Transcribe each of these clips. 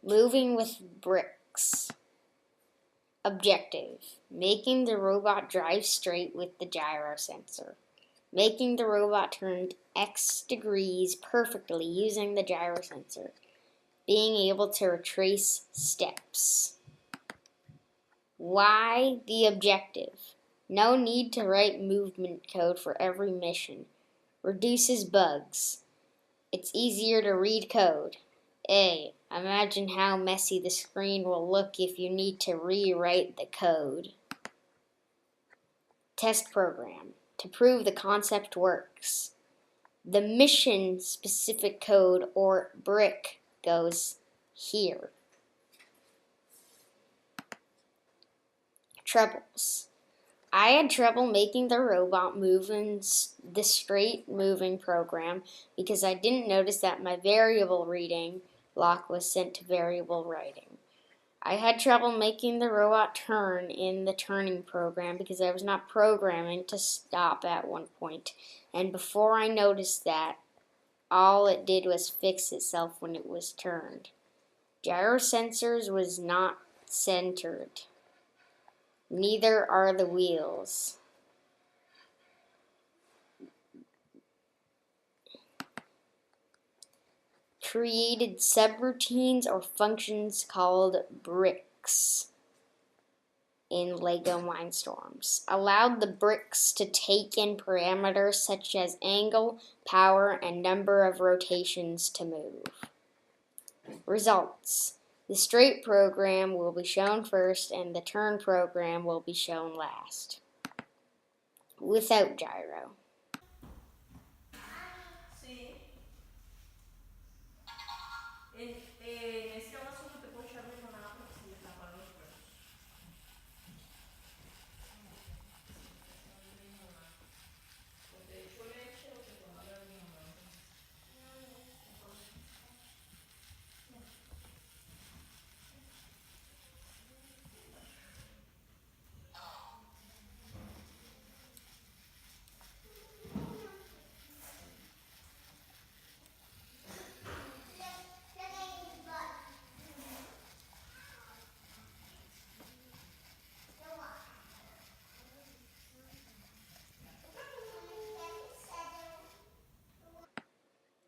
Moving with bricks. Objective: making the robot drive straight with the gyro sensor. Making the robot turn X degrees perfectly using the gyro sensor. Being able to retrace steps. Why the objective? No need to write movement code for every mission. Reduces bugs. It's easier to read code. A. Imagine how messy the screen will look if you need to rewrite the code. Test program. To prove the concept works. The mission-specific code or brick goes here. Troubles. I had trouble making the robot move in the straight moving program because I didn't notice that my variable reading block was sent to variable writing. I had trouble making the robot turn in the turning program because I was not programming to stop at one point. And before I noticed that, all it did was fix itself when it was turned. Gyro sensors was not centered. Neither are the wheels. Created subroutines or functions called bricks in Lego Mindstorms. Allowed the bricks to take in parameters such as angle, power, and number of rotations to move. Results. The straight program will be shown first and the turn program will be shown last. Without gyro.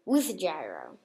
With gyro.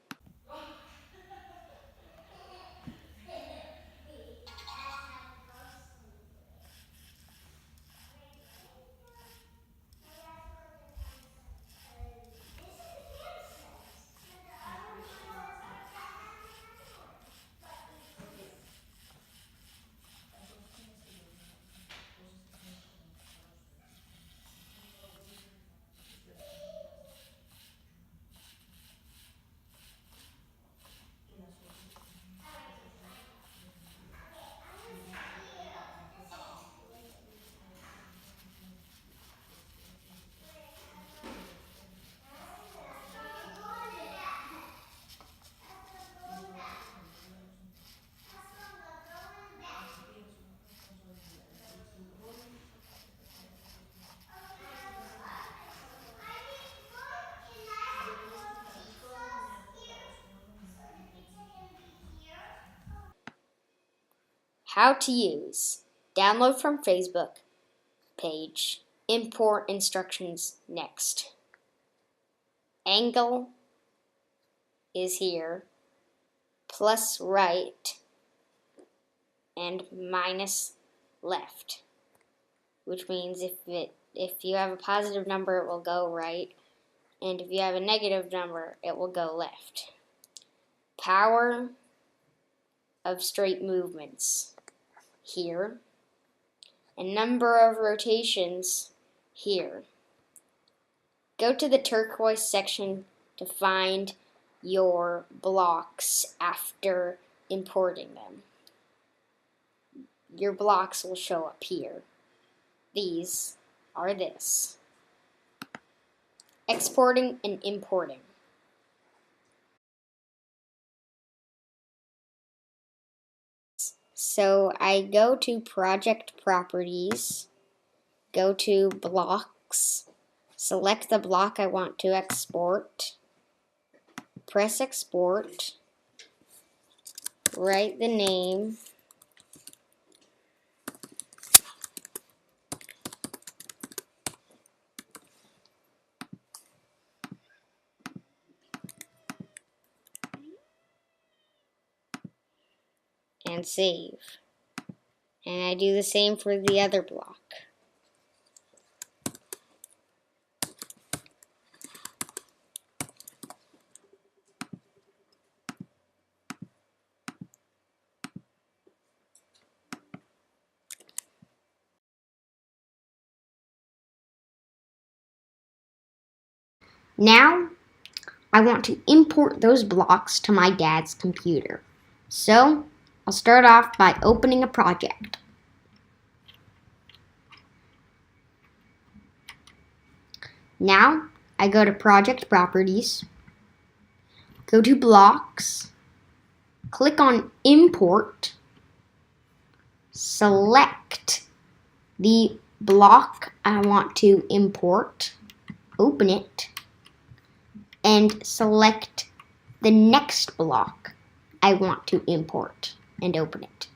How to use. Download from Facebook page. Import instructions next. Angle is here. Plus right and minus left. Which means if you have a positive number, it will go right. And if you have a negative number, it will go left. Power of straight movements here, and number of rotations here. Go to the turquoise section to find your blocks after importing them. Your blocks will show up here. These are this. Exporting and importing. So I go to Project Properties, go to Blocks, select the block I want to export, press Export, write the name, and save. And I do the same for the other block. Now, I want to import those blocks to my dad's computer. So, I'll start off by opening a project. Now, I go to Project Properties, go to Blocks, click on Import, select the block I want to import, open it, and select the next block I want to import and open it.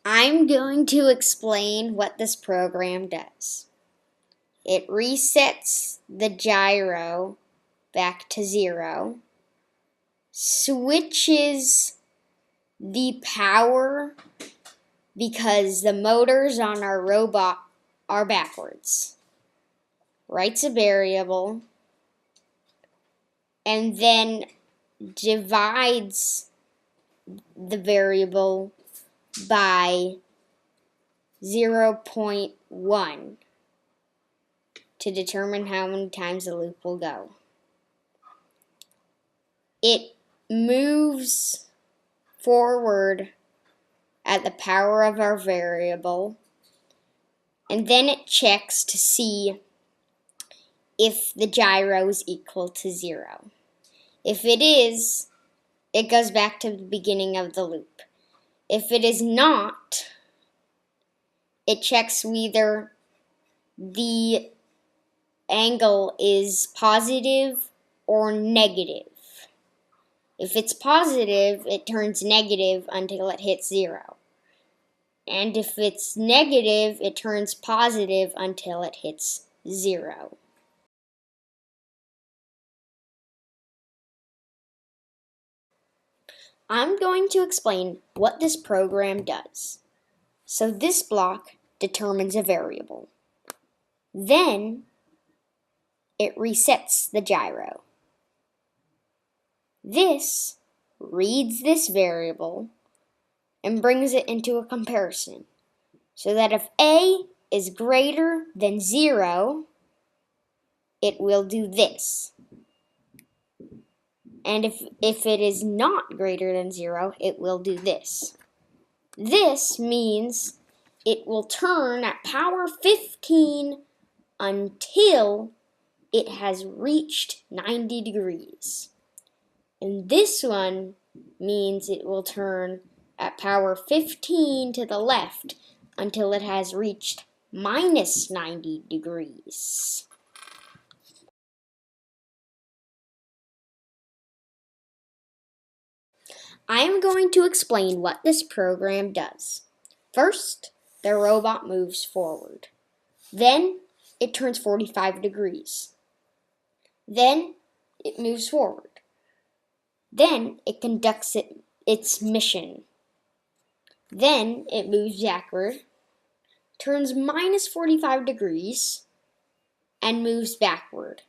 I'm going to explain what this program does. It resets the gyro back to 0, switches the power because the motors on our robot are backwards, writes a variable, and then divides the variable by 0.1 to determine how many times the loop will go. It moves forward at the power of our variable, and then it checks to see if the gyro is equal to 0. If it is, it goes back to the beginning of the loop. If it is not, it checks whether the angle is positive or negative. If it's positive, it turns negative until it hits 0. And if it's negative, it turns positive until it hits 0. I'm going to explain what this program does. So this block determines a variable. Then it resets the gyro. This reads this variable and brings it into a comparison, so that if A is greater than 0, it will do this. And if it is not greater than 0, it will do this. This means it will turn at power 15 until it has reached 90 degrees. And this one means it will turn at power 15 to the left until it has reached minus 90 degrees. I am going to explain what this program does. First, the robot moves forward. Then, it turns 45 degrees. Then, it moves forward. Then, it conducts its mission. Then, it moves backward, turns minus 45 degrees, and moves backward.